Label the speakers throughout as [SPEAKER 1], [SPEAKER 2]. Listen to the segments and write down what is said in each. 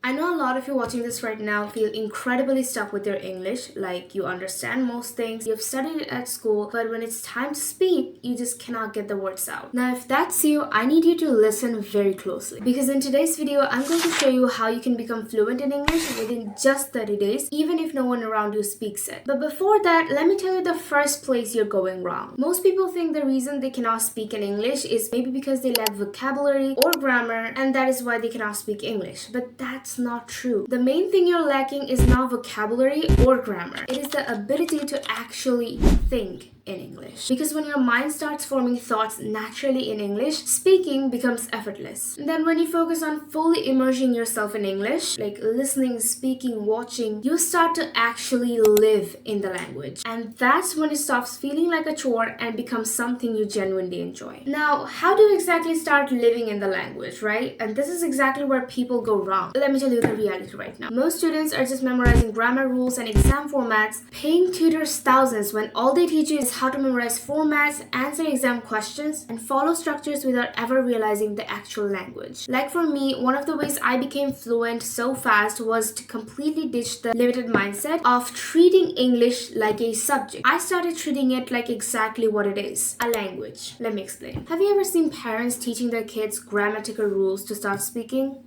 [SPEAKER 1] I know a lot of you watching this right now feel incredibly stuck with your English, like you understand most things, you've studied it at school, but when it's time to speak, you just cannot get the words out. Now, if that's you, I need you to listen very closely because in today's video, I'm going to show you how you can become fluent in English within just 30 days, even if no one around you speaks it. But before that, let me tell you the first place you're going wrong. Most people think the reason they cannot speak in English is maybe because they lack vocabulary or grammar, and that is why they cannot speak English. But that's not true. The main thing you're lacking is not vocabulary or grammar. It is the ability to actually think in English. Because when your mind starts forming thoughts naturally in English, speaking becomes effortless. And then when you focus on fully immersing yourself in English, like listening, speaking, watching, you start to actually live in the language. And that's when it stops feeling like a chore and becomes something you genuinely enjoy. Now, how do you exactly start living in the language, right? And this is exactly where people go wrong. Let me tell you the reality right now. Most students are just memorizing grammar rules and exam formats, paying tutors thousands when all they teach you is how to memorize formats, answer exam questions, and follow structures without ever realizing the actual language. Like for me, one of the ways I became fluent so fast was to completely ditch the limited mindset of treating English like a subject. I started treating it like exactly what it is, a language. Let me explain. Have you ever seen parents teaching their kids grammatical rules to start speaking?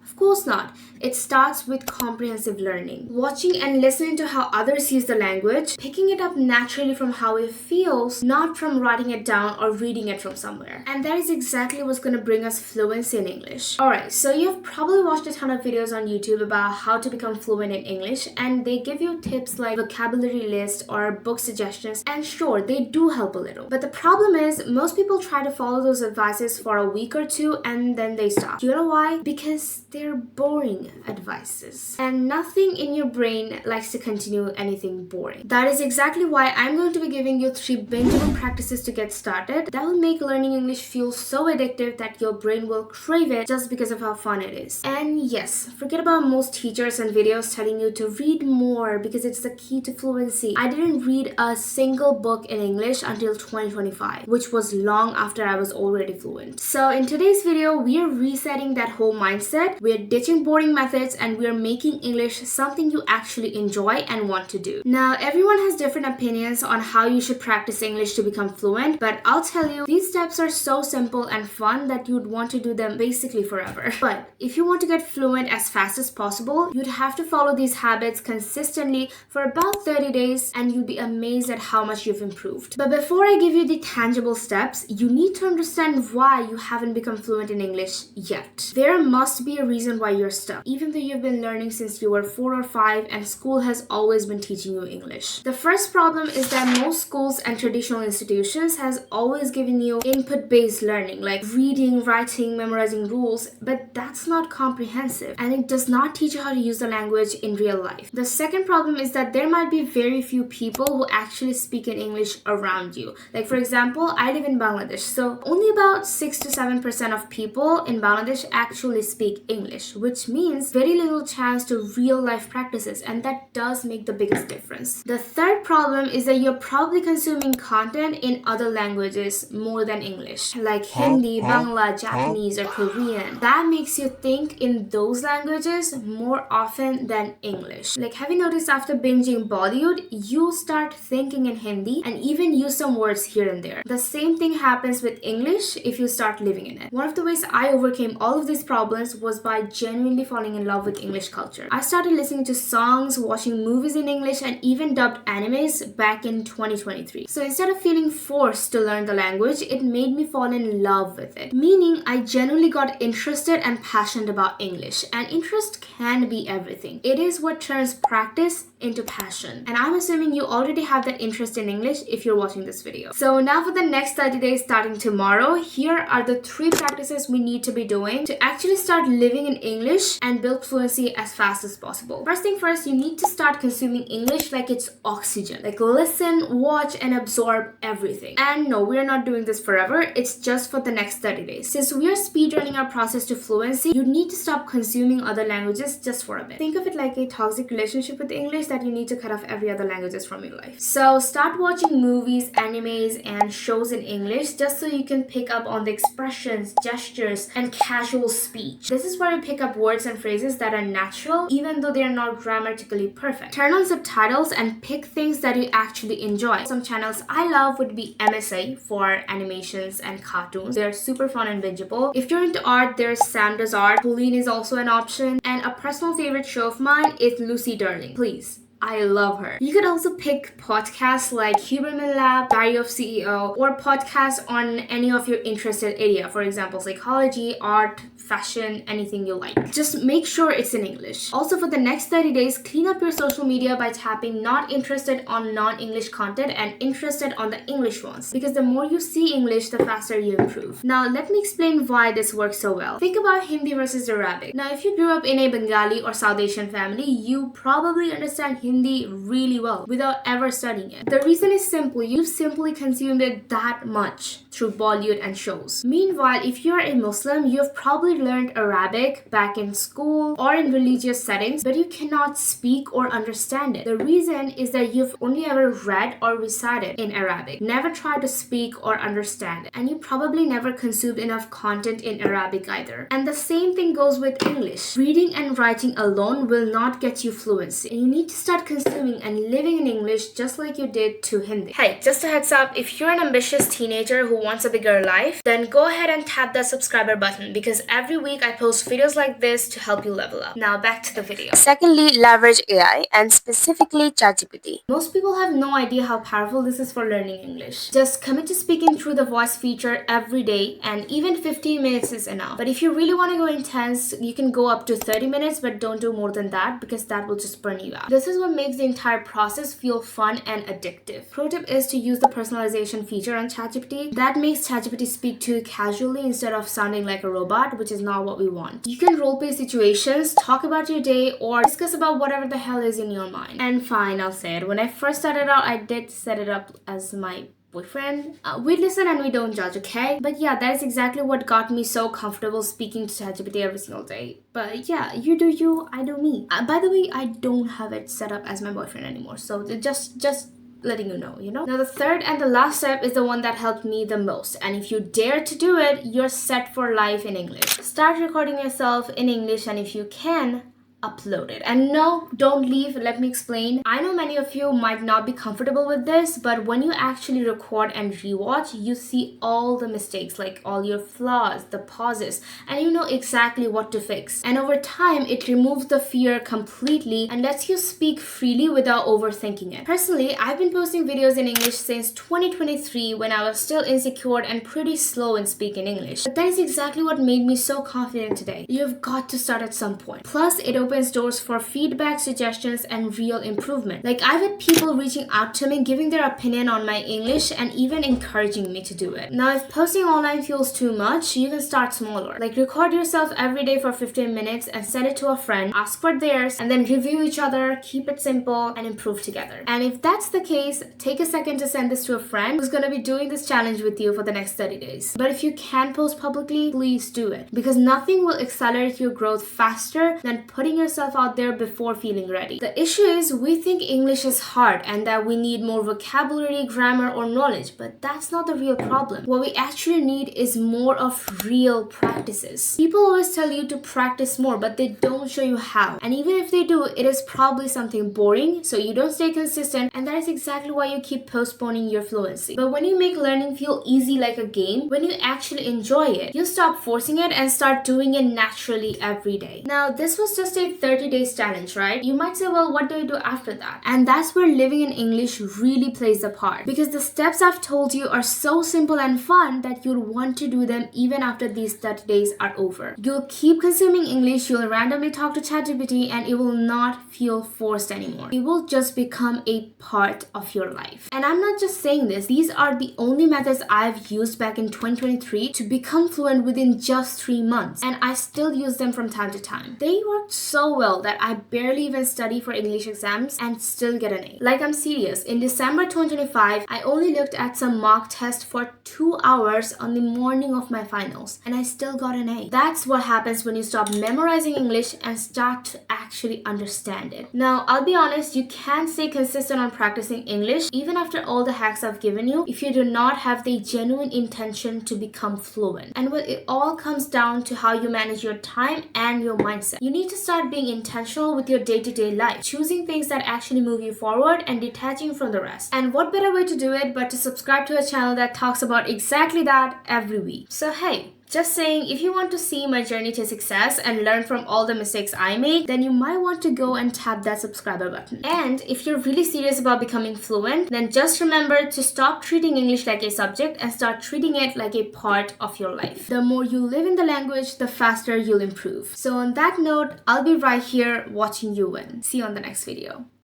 [SPEAKER 1] Of course not. It starts with comprehensive learning. Watching and listening to how others use the language, picking it up naturally from how it feels, not from writing it down or reading it from somewhere. And that is exactly what's going to bring us fluency in English. Alright, so you've probably watched a ton of videos on YouTube about how to become fluent in English, and they give you tips like vocabulary list or book suggestions, and sure, they do help a little. But the problem is, most people try to follow those advices for a week or two and then they stop. Do you know why? Because they're boring advices. And nothing in your brain likes to continue anything boring. That is exactly why I'm going to be giving you 3 bingeable practices to get started that will make learning English feel so addictive that your brain will crave it just because of how fun it is. And yes, forget about most teachers and videos telling you to read more because it's the key to fluency. I didn't read a single book in English until 2025, which was long after I was already fluent. So in today's video, we are resetting that whole mindset. We're ditching boring methods and we're making English something you actually enjoy and want to do. Now, everyone has different opinions on how you should practice English to become fluent, but I'll tell you, these steps are so simple and fun that you'd want to do them basically forever. But if you want to get fluent as fast as possible, you'd have to follow these habits consistently for about 30 days and you'd be amazed at how much you've improved. But before I give you the tangible steps, you need to understand why you haven't become fluent in English yet. There must be a reason why you're stuck, even though you've been learning since you were 4 or 5 and school has always been teaching you English. The first problem is that most schools and traditional institutions has always given you input-based learning, like reading, writing, memorizing rules, but that's not comprehensive and it does not teach you how to use the language in real life. The second problem is that there might be very few people who actually speak in English around you. Like for example, I live in Bangladesh, so only about 6 to 7% of people in Bangladesh actually speak English, which means very little chance to real life practices, and that does make the biggest difference. The third problem is that you're probably consuming content in other languages more than English, like Hindi, Bangla, Japanese, or Korean. That makes you think in those languages more often than English. Like, have you noticed after binging Bollywood, you start thinking in Hindi and even use some words here and there. The same thing happens with English if you start living in it. One of the ways I overcame all of these problems was by genuinely falling in love with English culture. I started listening to songs, watching movies in English, and even dubbed animes back in 2023. So instead of feeling forced to learn the language, it made me fall in love with it. Meaning, I genuinely got interested and passionate about English. And interest can be everything. It is what turns practice into passion. And I'm assuming you already have that interest in English if you're watching this video. So now for the next 30 days starting tomorrow, here are the 3 practices we need to be doing to actually start living in English and build fluency as fast as possible. First thing first, you need to start consuming English like it's oxygen. Like listen, watch, and absorb everything. And no, we're not doing this forever. It's just for the next 30 days. Since we are speedrunning our process to fluency, you need to stop consuming other languages just for a bit. Think of it like a toxic relationship with English that you need to cut off every other languages from your life. So start watching movies, animes, and shows in English just so you can pick up on the expressions, gestures, and casual speech. This is where it to pick up words and phrases that are natural, even though they are not grammatically perfect. Turn on subtitles and pick things that you actually enjoy. Some channels I love would be MSA for animations and cartoons. They're super fun and bingeable. If you're into art, there's Sam Does Art. Pauline is also an option. And a personal favorite show of mine is Lucy Darling. Please. I love her. You could also pick podcasts like Huberman Lab, Diary of CEO, or podcasts on any of your interested area. For example, psychology, art, fashion, anything you like. Just make sure it's in English. Also, for the next 30 days, clean up your social media by tapping not interested on non-English content and interested on the English ones. Because the more you see English, the faster you improve. Now, let me explain why this works so well. Think about Hindi versus Arabic. Now, if you grew up in a Bengali or South Asian family, you probably understand Hindi really well without ever studying it. The reason is simple. You've simply consumed it that much through Bollywood and shows. Meanwhile, if you're a Muslim, you've probably learned Arabic back in school or in religious settings, but you cannot speak or understand it. The reason is that you've only ever read or recited in Arabic, never tried to speak or understand it, and you probably never consumed enough content in Arabic either. And the same thing goes with English. Reading and writing alone will not get you fluency, and you need to start consuming and living in English just like you did to Hindi. Hey, just a heads up, if you're an ambitious teenager who wants a bigger life, then go ahead and tap that subscriber button because every week I post videos like this to help you level up. Now back to the video. Secondly, leverage AI and specifically ChatGPT. Most people have no idea how powerful this is for learning English. Just commit to speaking through the voice feature every day, and even 15 minutes is enough. But if you really want to go intense, you can go up to 30 minutes, but don't do more than that because that will just burn you out. This is what makes the entire process feel fun and addictive. Pro tip is to use the personalization feature on ChatGPT. That makes ChatGPT speak to you casually instead of sounding like a robot, which is not what we want. You can roleplay situations, talk about your day, or discuss about whatever the hell is in your mind. And fine, I'll say it. When I first started out, I did set it up as my boyfriend. We listen and we don't judge, okay? But yeah, that is exactly what got me so comfortable speaking to ChatGPT every single day. But yeah, you do you, I do me. By the way, I don't have it set up as my boyfriend anymore, so just letting you know, Now the third and the last step is the one that helped me the most, and if you dare to do it, you're set for life in English. Start recording yourself in English, and if you can, upload it. And no, don't leave, let me explain. I know many of you might not be comfortable with this, but when you actually record and rewatch, you see all the mistakes, like all your flaws, the pauses, and you know exactly what to fix. And over time, it removes the fear completely and lets you speak freely without overthinking it. Personally, I've been posting videos in English since 2023 when I was still insecure and pretty slow in speaking English. But that is exactly what made me so confident today. You've got to start at some point. Plus, it opens doors for feedback, suggestions, and real improvement. Like, I've had people reaching out to me, giving their opinion on my English, and even encouraging me to do it. Now, if posting online feels too much, you can start smaller. Like, record yourself every day for 15 minutes and send it to a friend, ask for theirs, and then review each other, keep it simple, and improve together. And if that's the case, take a second to send this to a friend who's gonna be doing this challenge with you for the next 30 days. But if you can post publicly, please do it, because nothing will accelerate your growth faster than putting yourself out there before feeling ready. The issue is we think English is hard and that we need more vocabulary, grammar, or knowledge, but that's not the real problem. What we actually need is more of real practices. People always tell you to practice more, but they don't show you how. And even if they do, it is probably something boring, so you don't stay consistent, and that is exactly why you keep postponing your fluency. But when you make learning feel easy like a game, when you actually enjoy it, you stop forcing it and start doing it naturally every day. Now, this was just a 30 days challenge, right? You might say, well, what do I do after that? And that's where living in English really plays a part, because the steps I've told you are so simple and fun that you'll want to do them even after these 30 days are over. You'll keep consuming English, you'll randomly talk to ChatGPT, and it will not feel forced anymore. It will just become a part of your life. And I'm not just saying this, these are the only methods I've used back in 2023 to become fluent within just 3 months, and I still use them from time to time. They worked so well that I barely even study for English exams and still get an A. Like, I'm serious. In December 2025, I only looked at some mock test for 2 hours on the morning of my finals, and I still got an A. That's what happens when you stop memorizing English and start to actually understand it. Now, I'll be honest, you can't stay consistent on practicing English even after all the hacks I've given you if you do not have the genuine intention to become fluent. And well, it all comes down to how you manage your time and your mindset. You need to start being intentional with your day-to-day life, choosing things that actually move you forward and detaching from the rest. And what better way to do it but to subscribe to a channel that talks about exactly that every week. So hey, just saying, if you want to see my journey to success and learn from all the mistakes I make, then you might want to go and tap that subscriber button. And if you're really serious about becoming fluent, then just remember to stop treating English like a subject and start treating it like a part of your life. The more you live in the language, the faster you'll improve. So on that note, I'll be right here watching you win. See you on the next video.